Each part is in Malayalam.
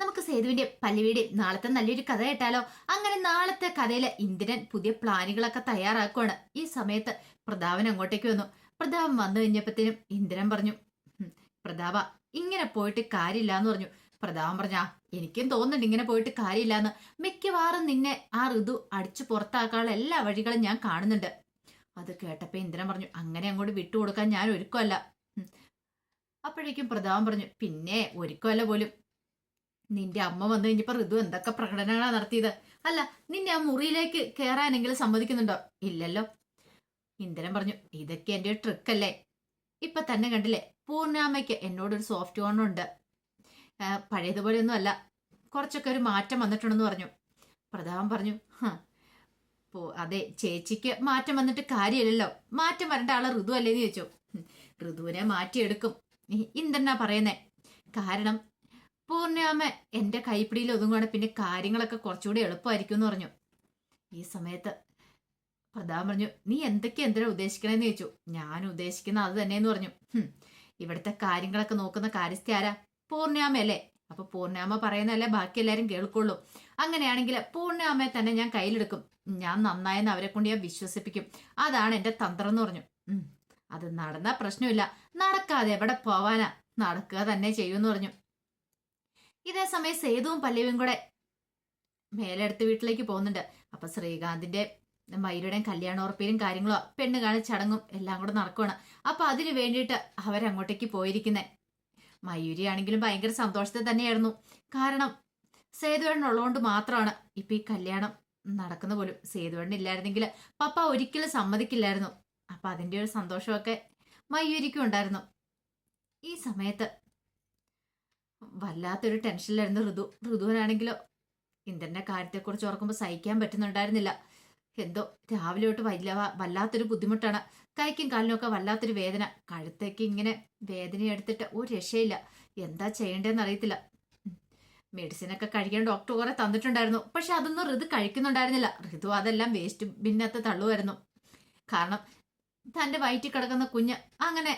നമുക്ക് സേതുവിന്റെ പല്ലവിയുടെയും നാളത്തെ നല്ലൊരു കഥ കേട്ടാലോ? അങ്ങനെ നാളത്തെ കഥയില് ഇന്ദ്രൻ പുതിയ പ്ലാനുകളൊക്കെ തയ്യാറാക്കുവാണ്. ഈ സമയത്ത് പ്രതാപൻ അങ്ങോട്ടേക്ക് വന്നു. പ്രതാപൻ വന്നു കഴിഞ്ഞപ്പത്തേനും ഇന്ദ്രൻ പറഞ്ഞു, പ്രതാപ, ഇങ്ങനെ പോയിട്ട് കാര്യമില്ല എന്ന് പറഞ്ഞു. പ്രതാപൻ പറഞ്ഞാ, എനിക്കും തോന്നുന്നുണ്ട് ഇങ്ങനെ പോയിട്ട് കാര്യമില്ലാന്ന്. മിക്കവാറും നിന്നെ ആ ഋതു അടിച്ചു പുറത്താക്കാനുള്ള എല്ലാ വഴികളും ഞാൻ കാണുന്നുണ്ട്. അത് കേട്ടപ്പോ ഇന്ദ്രൻ പറഞ്ഞു, അങ്ങനെ അങ്ങോട്ട് വിട്ടുകൊടുക്കാൻ ഞാൻ ഒരുക്കമല്ല. അപ്പോഴേക്കും പ്രതാപൻ പറഞ്ഞു, പിന്നെ ഒരുക്കമല്ല പോലും. നിന്റെ അമ്മ വന്നു കഴിഞ്ഞപ്പോ ഋതു എന്തൊക്കെ പ്രകടനങ്ങളാണ് നടത്തിയത്. അല്ല, നിന്നെ ആ മുറിയിലേക്ക് കയറാനെങ്കിലും സമ്മതിക്കുന്നുണ്ടോ? ഇല്ലല്ലോ. ഇന്ദ്രൻ പറഞ്ഞു, ഇതൊക്കെ എന്റെ ഒരു ട്രിക്കല്ലേ. ഇപ്പൊ തന്നെ കണ്ടില്ലേ, പൂർണ്ണാമയ്ക്ക് എന്നോടൊരു സോഫ്റ്റ് കോർണർ ഉണ്ട്. പഴയതുപോലെയൊന്നും അല്ല, കുറച്ചൊക്കെ ഒരു മാറ്റം വന്നിട്ടുണ്ടെന്ന് പറഞ്ഞു. പ്രതാപൻ പറഞ്ഞു, അതെ, ചേച്ചിക്ക് മാറ്റം വന്നിട്ട് കാര്യമില്ലല്ലോ. മാറ്റം വരേണ്ട ആളെ ഋതു അല്ലേന്ന് ചോദിച്ചു. ഋതുവിനെ മാറ്റിയെടുക്കും ഇന്ദ്രനാ പറയുന്നേ. കാരണം പൂർണ്ണാമ എന്റെ കൈപ്പിടിയിൽ ഒതുങ്ങുവാണ്, പിന്നെ കാര്യങ്ങളൊക്കെ കുറച്ചുകൂടി എളുപ്പമായിരിക്കും എന്ന് പറഞ്ഞു. ഈ സമയത്ത് പ്രതാപൻ പറഞ്ഞു, നീ എന്തിനാ ഉദ്ദേശിക്കണേന്ന് ചോദിച്ചു. ഞാൻ ഉദ്ദേശിക്കുന്ന അത് തന്നെയെന്ന് പറഞ്ഞു. ഇവിടുത്തെ കാര്യങ്ങളൊക്കെ നോക്കുന്ന കാര്യസ്ഥ ആരാ? പൂർണ്ണാമയല്ലേ. അപ്പൊ പൂർണ്ണാമ പറയുന്നതല്ലേ ബാക്കി എല്ലാരും കേൾക്കുള്ളൂ. അങ്ങനെയാണെങ്കിൽ പൂർണ്ണാമയെ തന്നെ ഞാൻ കയ്യിലെടുക്കും. ഞാൻ നന്നായെന്ന് അവരെ കൊണ്ട് ഞാൻ വിശ്വസിപ്പിക്കും. അതാണ് എന്റെ തന്ത്രം എന്ന് പറഞ്ഞു. അത് നടന്ന പ്രശ്നമില്ല, നടക്കാതെ എവിടെ പോവാനാ, നടക്കുക തന്നെ ചെയ്യുമെന്ന് പറഞ്ഞു. ഇതേ സമയം സേതുവും പല്ലവിയും കൂടെ മേലെടുത്ത് വീട്ടിലേക്ക് പോകുന്നുണ്ട്. അപ്പൊ ശ്രീകാന്തിന്റെ മയൂരുടെയും കല്യാണോറപ്പിലും കാര്യങ്ങളോ പെണ്ണ് കാണി ചടങ്ങും എല്ലാം കൂടെ നടക്കുവാണ്. അപ്പൊ അതിന് വേണ്ടിയിട്ട് അവരങ്ങോട്ടേക്ക് പോയിരിക്കുന്നേ. മയൂരി ആണെങ്കിലും ഭയങ്കര സന്തോഷത്തിൽ തന്നെയായിരുന്നു. കാരണം സേതുവേണ്ണൻ ഉള്ളതുകൊണ്ട് മാത്രമാണ് ഇപ്പൊ ഈ കല്യാണം നടക്കുന്ന പോലും. സേതുവേണ്ണൻ ഇല്ലായിരുന്നെങ്കിൽ പപ്പ ഒരിക്കലും സമ്മതിക്കില്ലായിരുന്നു. അപ്പൊ അതിന്റെ ഒരു സന്തോഷമൊക്കെ മയൂരിക്കും ഉണ്ടായിരുന്നു. ഈ സമയത്ത് വല്ലാത്തൊരു ടെൻഷനിലായിരുന്നു ഋതുവിനാണെങ്കിലോ ഇന്ദ്രന്റെ കാര്യത്തെക്കുറിച്ച് ഓർക്കുമ്പോൾ സഹിക്കാൻ പറ്റുന്നുണ്ടായിരുന്നില്ല. എന്തോ രാവിലെ തൊട്ട് വല്ലാത്തൊരു ബുദ്ധിമുട്ടാണ്. കൈക്കും കാലിനും ഒക്കെ വല്ലാത്തൊരു വേദന. കഴുത്തേക്ക് ഇങ്ങനെ വേദന എടുത്തിട്ട് ഒരു രക്ഷയില്ല. എന്താ ചെയ്യേണ്ടതെന്ന് അറിയത്തില്ല. മെഡിസിനൊക്കെ കഴിക്കാൻ ഡോക്ടർ കുറെ തന്നിട്ടുണ്ടായിരുന്നു. പക്ഷെ അതൊന്നും ഋതു കഴിക്കുന്നുണ്ടായിരുന്നില്ല. ഋതു അതെല്ലാം വേസ്റ്റ് ബിന്നകത്ത് തള്ളുമായിരുന്നു. കാരണം തന്റെ വയറ്റിൽ കിടക്കുന്ന കുഞ്ഞ് അങ്ങനെ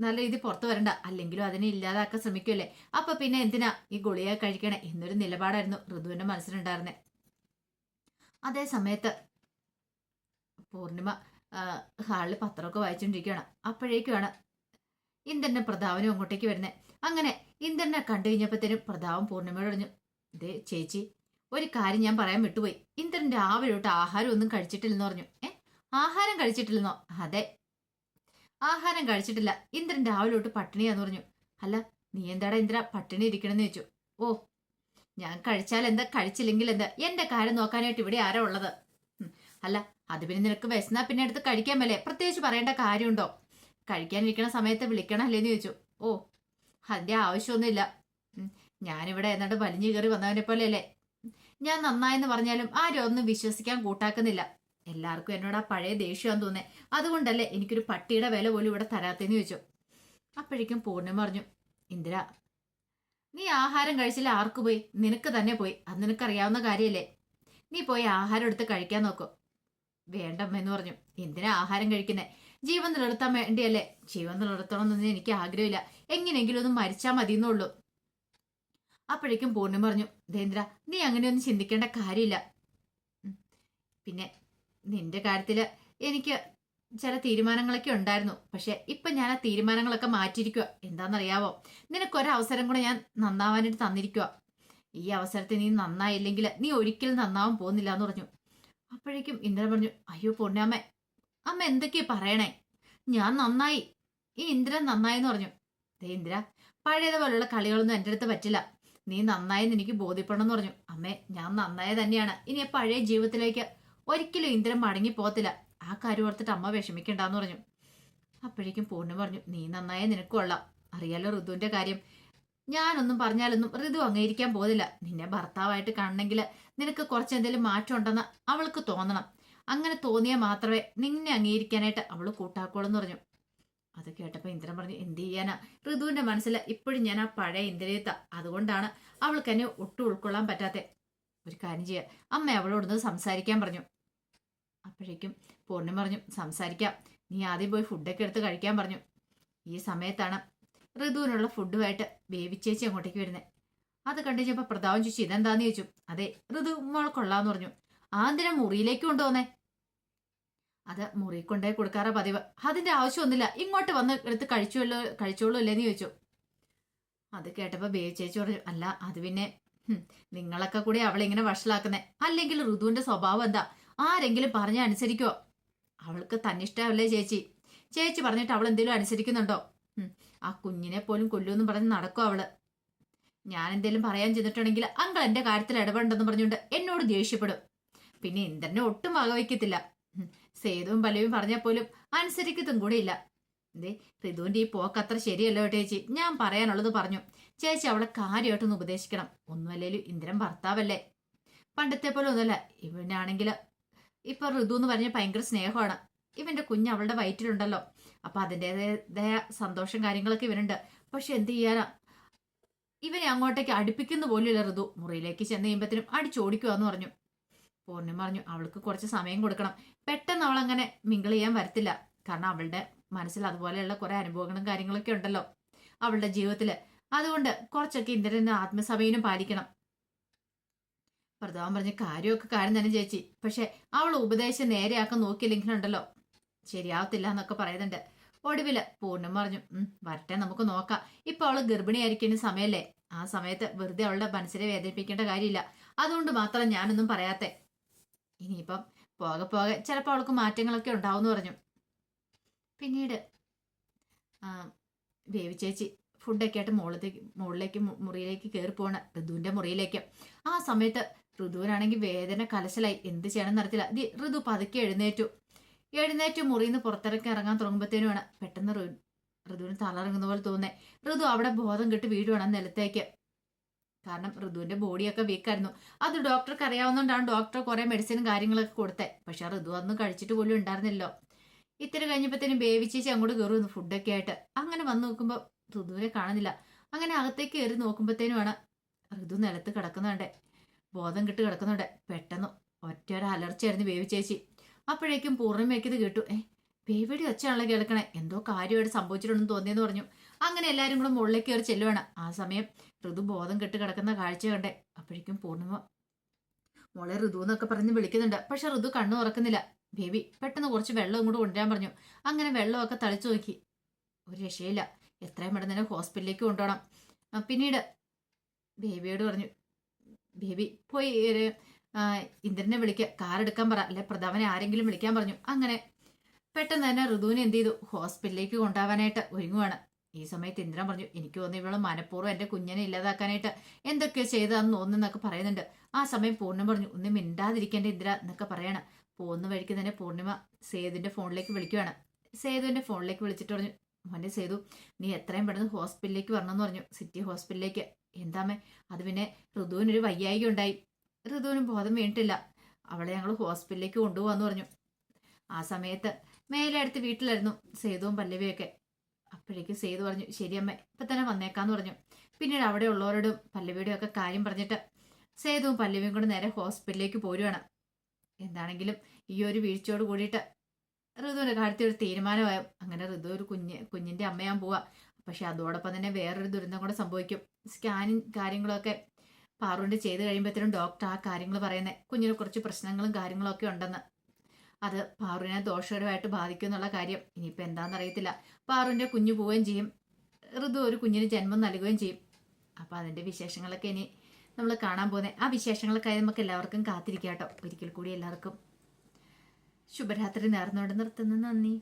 നല്ല രീതി പുറത്തു വരണ്ട, അല്ലെങ്കിലും അതിനെ ഇല്ലാതാക്കാൻ ശ്രമിക്കുമല്ലേ. അപ്പൊ പിന്നെ എന്തിനാ ഈ ഗുളിക കഴിക്കണേ എന്നൊരു നിലപാടായിരുന്നു ഋതുവിന്റെ മനസ്സിലുണ്ടായിരുന്നേ. അതേ സമയത്ത് പൂർണിമ ഹാളിൽ പത്രമൊക്കെ വായിച്ചുകൊണ്ടിരിക്കുകയാണ്. അപ്പോഴേക്കുമാണ് ഇന്ദ്രന്റെ പ്രതാപനും അങ്ങോട്ടേക്ക് വരുന്നത്. അങ്ങനെ ഇന്ദ്രനെ കണ്ടു കഴിഞ്ഞപ്പോഴത്തേനും പ്രതാപം പൂർണിമയോട് പറഞ്ഞു, ഇതേ ചേച്ചി, ഒരു കാര്യം ഞാൻ പറയാൻ വിട്ടുപോയി. ഇന്ദ്രൻ രാവിലെ തൊട്ട് ആഹാരം ഒന്നും കഴിച്ചിട്ടില്ലെന്ന് പറഞ്ഞു. ആഹാരം കഴിച്ചിട്ടില്ലെന്നോ? അതെ, ആഹാരം കഴിച്ചിട്ടില്ല. ഇന്ദ്രൻ രാവിലെ തൊട്ട് പട്ടിണിയാന്ന് പറഞ്ഞു. അല്ല, നീ എന്താടാ ഇന്ദ്ര പട്ടിണി ഇരിക്കണമെന്ന് ചോദിച്ചു. ഓ, ഞാൻ കഴിച്ചാൽ എന്താ, കഴിച്ചില്ലെങ്കിൽ എന്താ, എന്റെ കാര്യം നോക്കാനായിട്ട് ഇവിടെ ആരാ ഉള്ളത്? അല്ല, അത് പിന്നെ നിനക്ക് വിശന്നാ പിന്നെ എടുത്ത് കഴിക്കാൻ മേലേ, പ്രത്യേകിച്ച് പറയേണ്ട കാര്യമുണ്ടോ? കഴിക്കാനിരിക്കണ സമയത്ത് വിളിക്കണം അല്ലേന്ന് ചോദിച്ചു. ഓ, അതിന്റെ ആവശ്യമൊന്നുമില്ല. ഞാനിവിടെ എന്നിട്ട് വലിഞ്ഞു കയറി വന്നവനെ പോലെയല്ലേ. ഞാൻ നന്നായെന്ന് പറഞ്ഞാലും ആരും ഒന്നും വിശ്വസിക്കാൻ കൂട്ടാക്കുന്നില്ല. എല്ലാവർക്കും എന്നോട് ആ പഴയ ദേഷ്യമാന്ന് തോന്നേ. അതുകൊണ്ടല്ലേ എനിക്കൊരു പട്ടിയുടെ വില പോലും ഇവിടെ തരാത്തേന്ന് ചോദിച്ചു. അപ്പോഴേക്കും പൂർണ്ണിമ പറഞ്ഞു, ഇന്ദിര, നീ ആഹാരം കഴിച്ചില്ല, ആർക്ക് പോയി? നിനക്ക് തന്നെ പോയി. അത് നിനക്കറിയാവുന്ന കാര്യമല്ലേ. നീ പോയി ആഹാരം എടുത്ത് കഴിക്കാൻ നോക്കൂ. വേണ്ടമ്മ എന്ന് പറഞ്ഞു. എന്തിനാ ആഹാരം കഴിക്കുന്നേ? ജീവൻ നിലനിർത്താൻ വേണ്ടിയല്ലേ. ജീവൻ നിലനിർത്തണം എന്നൊന്നും എനിക്ക് ആഗ്രഹമില്ല. എങ്ങനെയെങ്കിലും ഒന്ന് മരിച്ചാൽ മതിയെന്നുള്ളൂ. അപ്പോഴേക്കും പൂർണ്ണിമ പറഞ്ഞു, ദേന്ദ്ര, നീ അങ്ങനെയൊന്നും ചിന്തിക്കേണ്ട കാര്യമില്ല. പിന്നെ നിന്റെ കാര്യത്തില് എനിക്ക് ചില തീരുമാനങ്ങളൊക്കെ ഉണ്ടായിരുന്നു. പക്ഷെ ഇപ്പൊ ഞാൻ ആ തീരുമാനങ്ങളൊക്കെ മാറ്റിയിരിക്കുക. എന്താണെന്നറിയാവോ? നിനക്കൊരവസരം കൂടെ ഞാൻ നന്നാവാനായിട്ട് തന്നിരിക്കുക. ഈ അവസരത്തിൽ നീ നന്നായില്ലെങ്കിൽ നീ ഒരിക്കലും നന്നാവാൻ പോകുന്നില്ല എന്ന് പറഞ്ഞു. അപ്പോഴേക്കും ഇന്ദ്രൻ പറഞ്ഞു, അയ്യോ പൊന്നമ്മ, അമ്മ എന്തൊക്കെയാ പറയണേ? ഞാൻ നന്നായി, ഈ ഇന്ദ്രൻ നന്നായി എന്ന് പറഞ്ഞു. ഇന്ദ്ര, പഴയതുപോലുള്ള കളികളൊന്നും എൻ്റെ അടുത്ത് പറ്റില്ല. നീ നന്നായെന്ന് എനിക്ക് ബോധ്യപ്പെടണം എന്ന് പറഞ്ഞു. അമ്മേ, ഞാൻ നന്നായ തന്നെയാണ്. ഇനി പഴയ ജീവിതത്തിലേക്ക് ഒരിക്കലും ഇന്ദ്രൻ മടങ്ങി പോകത്തില്ല. ആ കാര്യം ഓർത്തിട്ട് അമ്മ വിഷമിക്കണ്ടെന്ന് പറഞ്ഞു. അപ്പോഴേക്കും പൂർണ്ണിമ പറഞ്ഞു, നീ നന്നായേ നിനക്ക് കൊള്ളാം. അറിയാലോ ഋതുവിന്റെ കാര്യം. ഞാനൊന്നും പറഞ്ഞാലൊന്നും ഋതു അംഗീകരിക്കാൻ പോകുന്നില്ല. നിന്നെ ഭർത്താവായിട്ട് കാണണമെങ്കിൽ നിനക്ക് കുറച്ചെന്തെങ്കിലും മാറ്റം ഉണ്ടെന്ന് അവൾക്ക് തോന്നണം. അങ്ങനെ തോന്നിയാൽ മാത്രമേ നിന്നെ അംഗീകരിക്കാനായിട്ട് അവള് കൂട്ടാക്കോളൂ എന്ന് പറഞ്ഞു. അത് കേട്ടപ്പോ ഇന്ദ്രൻ പറഞ്ഞു, എന്ത് ചെയ്യാനാ, ഋതുവിന്റെ മനസ്സിൽ ഇപ്പോഴും ഞാൻ ആ പഴയ ഇന്ദ്രയത്ത. അതുകൊണ്ടാണ് അവൾക്ക് എന്നെ ഒട്ടും ഉൾക്കൊള്ളാൻ പറ്റാത്തെ. ഒരു കാര്യം ചെയ്യാം, അമ്മ അവളോടൊന്ന് സംസാരിക്കാൻ പറഞ്ഞു. അപ്പോഴേക്കും പൂർണ്ണിമ പറഞ്ഞു, സംസാരിക്കാം, നീ ആദ്യം പോയി ഫുഡൊക്കെ എടുത്ത് കഴിക്കാൻ പറഞ്ഞു. ഈ സമയത്താണ് ഋതുവിനുള്ള ഫുഡുമായിട്ട് ബേബി ചേച്ചി അങ്ങോട്ടേക്ക് വരുന്നത്. അത് കണ്ടുകഴിഞ്ഞപ്പോ പ്രതാപൻ ചോദിച്ചു ഇതെന്താന്ന് ചോദിച്ചു. അതെ ഋതു മോൾ കൊള്ളാന്ന് പറഞ്ഞു. ആ എന്തിനാ മുറിയിലേക്ക് കൊണ്ടുപോന്നേ? അത് മുറി കൊണ്ടേ കൊടുക്കാറ പതിവ്. അതിന്റെ ആവശ്യമൊന്നുമില്ല, ഇങ്ങോട്ട് വന്ന് എടുത്ത് കഴിച്ചോളൂ അല്ലേന്ന് ചോദിച്ചു. അത് കേട്ടപ്പോ ബേബി ചേച്ചി പറഞ്ഞു അല്ല അത് പിന്നെ നിങ്ങളൊക്കെ കൂടി അവളിങ്ങനെ വഷളാക്കുന്നേ. അല്ലെങ്കിൽ ഋതുവിന്റെ സ്വഭാവം എന്താ? ആരെങ്കിലും പറഞ്ഞ അനുസരിക്കോ? അവൾക്ക് തന്നിഷ്ടമല്ലേ ചേച്ചി? ചേച്ചി പറഞ്ഞിട്ട് അവൾ എന്തെങ്കിലും അനുസരിക്കുന്നുണ്ടോ? ആ കുഞ്ഞിനെ പോലും കൊല്ലൂന്നും പറഞ്ഞ് നടക്കും അവള്. ഞാൻ എന്തേലും പറയാൻ ചെന്നിട്ടുണ്ടെങ്കിൽ അങ്കൾ എന്റെ കാര്യത്തിൽ ഇടപെടണ്ടെന്ന് പറഞ്ഞുകൊണ്ട് എന്നോട് ദേഷ്യപ്പെടും. പിന്നെ ഇന്ദ്രനെ ഒട്ടും വകവയ്ക്കത്തില്ല. സേതുവും പലവും പറഞ്ഞാൽ പോലും അനുസരിക്കത്തും കൂടി ഇല്ല. എന്തേ ഋതുവിന്റെ ഈ പോക്ക് അത്ര ശരിയല്ലോ ചേച്ചി. ഞാൻ പറയാനുള്ളത് പറഞ്ഞു. ചേച്ചി അവളെ കാര്യമായിട്ടൊന്ന് ഉപദേശിക്കണം. ഒന്നുമല്ലേലും ഇന്ദ്രൻ ഭർത്താവല്ലേ, പണ്ടത്തെ പോലെ ഒന്നുമല്ല. ഇവനാണെങ്കിൽ ഇപ്പൊ ഋതു എന്ന് പറഞ്ഞ ഭയങ്കര സ്നേഹമാണ്. ഇവന്റെ കുഞ്ഞ് അവളുടെ വയറ്റിലുണ്ടല്ലോ, അപ്പൊ അതിൻ്റെതായ സന്തോഷം കാര്യങ്ങളൊക്കെ ഇവനുണ്ട്. പക്ഷെ എന്ത് ചെയ്യാനാ, ഇവനെ അങ്ങോട്ടേക്ക് അടുപ്പിക്കുന്ന പോലെയല്ല ഋതു. മുറിയിലേക്ക് ചെന്ന് കഴിയുമ്പത്തിനും അടിച്ചോടിക്കുവാന്ന് പറഞ്ഞു. പൂർണ്ണിമ പറഞ്ഞു അവൾക്ക് കുറച്ച് സമയം കൊടുക്കണം. പെട്ടെന്ന് അവൾ അങ്ങനെ മിങ്കിൾ ചെയ്യാൻ വരത്തില്ല. കാരണം അവളുടെ മനസ്സിൽ അതുപോലെയുള്ള കുറെ അനുഭവങ്ങളും കാര്യങ്ങളൊക്കെ ഉണ്ടല്ലോ അവളുടെ ജീവിതത്തില്. അതുകൊണ്ട് കുറച്ചൊക്കെ ഇന്ദ്രന്റെ ആത്മസമയനും പാലിക്കണം. പ്രതാപൻ പറഞ്ഞ കാര്യമൊക്കെ കാര്യം തന്നെ ചേച്ചി. പക്ഷെ അവൾ ഉപദേശം നേരെയാക്കാൻ നോക്കിയില്ലെങ്കിലുണ്ടല്ലോ ശരിയാവത്തില്ല എന്നൊക്കെ പറയുന്നുണ്ട്. ഒടുവില് പൂർണ്ണിമ പറഞ്ഞു വരട്ടെ നമുക്ക് നോക്കാം. ഇപ്പൊ അവള് ഗർഭിണിയായിരിക്കുന്ന സമയല്ലേ, ആ സമയത്ത് വെറുതെ അവളുടെ മനസ്സിനെ വേദനിപ്പിക്കേണ്ട കാര്യമില്ല. അതുകൊണ്ട് മാത്രം ഞാനൊന്നും പറയാത്തെ. ഇനിയിപ്പം പോകെ പോകെ ചിലപ്പോൾ അവൾക്ക് മാറ്റങ്ങളൊക്കെ ഉണ്ടാവും പറഞ്ഞു. പിന്നീട് ബേബി ചേച്ചി ഫുഡൊക്കെ ആയിട്ട് മുകളിലേക്ക് മുറിയിലേക്ക് കയറി പോണ ഋതുവിന്റെ മുറിയിലേക്ക്. ആ സമയത്ത് ഋതുവിനാണെങ്കിൽ വേദന കലശലായി. എന്ത് ചെയ്യണം നടത്തില്ല. ഋതു പതുക്കെ എഴുന്നേറ്റ് മുറിയിൽ നിന്ന് പുറത്തിറക്കി ഇറങ്ങാൻ തുടങ്ങുമ്പോഴത്തേനുമാണ് പെട്ടെന്ന് ഋതുവിന് തലറങ്ങുന്ന പോലെ തോന്നേ. ഋതു അവിടെ ബോധം കെട്ട് വീഴുവാണ് നിലത്തേക്ക്. കാരണം ഋതുവിന്റെ ബോഡിയൊക്കെ വീക്കായിരുന്നു. അത് ഡോക്ടർക്ക് അറിയാവുന്നതുകൊണ്ടാണ് ഡോക്ടർ കുറെ മെഡിസിനും കാര്യങ്ങളൊക്കെ കൊടുത്തേ. പക്ഷെ ഋതു അതൊന്നും കഴിച്ചിട്ട് പോലും ഉണ്ടായിരുന്നില്ലോ. ഇത്തിരി കഴിഞ്ഞപ്പോഴത്തേനും ബേബി ചേച്ചി അങ്ങോട്ട് കയറുന്നു ഫുഡൊക്കെ ആയിട്ട്. അങ്ങനെ വന്ന് നോക്കുമ്പോൾ ഋതുവിനെ കാണുന്നില്ല. അങ്ങനെ അകത്തേക്ക് കയറി നോക്കുമ്പോഴത്തേനുമാണ് ഋതു നിലത്ത് കിടക്കുന്നുണ്ട്, ബോധം കെട്ട് കിടക്കുന്നുണ്ട്. പെട്ടെന്ന് ഒറ്റയൊരു അലർച്ചയായിരുന്നു ബേബി ചേച്ചി. അപ്പോഴേക്കും പൂർണ്ണിമയ്ക്ക് ഇത് കേട്ടു. ബേബിയുടെ ഒച്ചയാണല്ലോ കേൾക്കണേ, എന്തോ കാര്യമായിട്ട് സംഭവിച്ചിട്ടുണ്ടെന്ന് തോന്നിയെന്ന് പറഞ്ഞു. അങ്ങനെ എല്ലാവരും കൂടെ മുകളിലേക്ക് കയറി ചെല്ലുവാണ്. ആ സമയം ഋതു ബോധം കെട്ട് കിടക്കുന്ന കാഴ്ച കണ്ടേ. അപ്പോഴേക്കും പൂർണ്ണിമ മോളെ ഋതു എന്നൊക്കെ പറഞ്ഞ് വിളിക്കുന്നുണ്ട്. പക്ഷെ ഋതു കണ്ണു തുറക്കുന്നില്ല. ബേബി പെട്ടെന്ന് കുറച്ച് വെള്ളം ഇങ്ങോട്ട് കൊണ്ടുവരാൻ പറഞ്ഞു. അങ്ങനെ വെള്ളമൊക്കെ തളിച്ചു നോക്കി, ഒരു രക്ഷയില്ല. എത്രയും പെട്ടെന്ന് തന്നെ ഹോസ്പിറ്റലിലേക്ക് കൊണ്ടുപോകണം. പിന്നീട് ബേബിയോട് പറഞ്ഞു ബേബി പോയി ഇന്ദ്രനെ വിളിക്കുക, കാർ എടുക്കാൻ പറ, അല്ലെ പ്രതാപനെ ആരെങ്കിലും വിളിക്കാൻ പറഞ്ഞു. അങ്ങനെ പെട്ടെന്ന് തന്നെ ഋതുവിനെ എന്ത് ചെയ്തു ഹോസ്പിറ്റലിലേക്ക് കൊണ്ടുപോകാനായിട്ട് ഒരുങ്ങുവാണ്. ഈ സമയത്ത് ഇന്ദ്രൻ പറഞ്ഞു എനിക്ക് തോന്നുന്നു ഇവള് മനഃപൂർവ്വം എന്റെ കുഞ്ഞിനെ ഇല്ലാതാക്കാനായിട്ട് എന്തൊക്കെയോ ചെയ്തതാന്ന് തോന്നുന്നൊക്കെ പറയുന്നുണ്ട്. ആ സമയം പൂർണ്ണിമ പറഞ്ഞു ഒന്നും മിണ്ടാതിരിക്കേണ്ട ഇന്ദ്ര എന്നൊക്കെ പറയാണ്. പോകുന്ന വഴിക്ക് തന്നെ പൂർണ്ണിമ സേതുവിന്റെ ഫോണിലേക്ക് വിളിക്കുവാണ്. സേതുവിന്റെ ഫോണിലേക്ക് വിളിച്ചിട്ട് പറഞ്ഞു മോനെ സേതു, നീ എത്രയും പെട്ടെന്ന് ഹോസ്പിറ്റലിലേക്ക് വരണമെന്ന് പറഞ്ഞു, സിറ്റി ഹോസ്പിറ്റലിലേക്ക്. എന്താമേ? അത് പിന്നെ ഋതുവിനൊരു വയ്യായിക ഉണ്ടായി. ഋതുവിന് ബോധം വീണിട്ടില്ല, അവളെ ഞങ്ങൾ ഹോസ്പിറ്റലിലേക്ക് കൊണ്ടുപോകാന്ന് പറഞ്ഞു. ആ സമയത്ത് മേലെ അടുത്ത് വീട്ടിലായിരുന്നു സേതുവും പല്ലവിയൊക്കെ. അപ്പോഴേക്കും സേതു പറഞ്ഞു ശരി അമ്മ ഇപ്പൊ തന്നെ വന്നേക്കാന്ന് പറഞ്ഞു. പിന്നീട് അവിടെ ഉള്ളവരോടും പല്ലവിയുടെയും ഒക്കെ കാര്യം പറഞ്ഞിട്ട് സേതുവും പല്ലവിയും കൂടെ നേരെ ഹോസ്പിറ്റലിലേക്ക് പോരുവാണ്. എന്താണെങ്കിലും ഈ ഒരു വീഴ്ചയോട് കൂടിയിട്ട് ഋതുവിന്റെ കാര്യത്തിൽ ഒരു തീരുമാനമായും. അങ്ങനെ ഋതു ഒരു കുഞ്ഞിന്റെ അമ്മയാൻ പോവാ. പക്ഷെ അതോടൊപ്പം തന്നെ വേറൊരു ദുരന്തം കൂടെ സംഭവിക്കും. സ്കാനിങ് കാര്യങ്ങളൊക്കെ പാറുവിന്റെ ചെയ്ത് കഴിയുമ്പോഴത്തേനും ഡോക്ടർ ആ കാര്യങ്ങൾ പറയുന്നത് കുഞ്ഞിന് കുറച്ച് പ്രശ്നങ്ങളും കാര്യങ്ങളും ഒക്കെ ഉണ്ടെന്ന്. അത് പാറുവിനെ ദോഷകരമായിട്ട് ബാധിക്കും എന്നുള്ള കാര്യം ഇനിയിപ്പോൾ എന്താണെന്നറിയത്തില്ല. പാറുവിന്റെ കുഞ്ഞു പോവുകയും ചെയ്യും, ഋതു ഒരു കുഞ്ഞിന് ജന്മം നൽകുകയും ചെയ്യും. അപ്പം അതിന്റെ വിശേഷങ്ങളൊക്കെ ഇനി നമ്മൾ കാണാൻ പോകുന്നത്. ആ വിശേഷങ്ങളൊക്കെ നമുക്ക് എല്ലാവർക്കും കാത്തിരിക്കാം കേട്ടോ. ഒരിക്കൽ കൂടി എല്ലാവർക്കും ശുഭരാത്രി നേർന്നുകൊണ്ട് നിർത്തുന്നു. നന്ദി.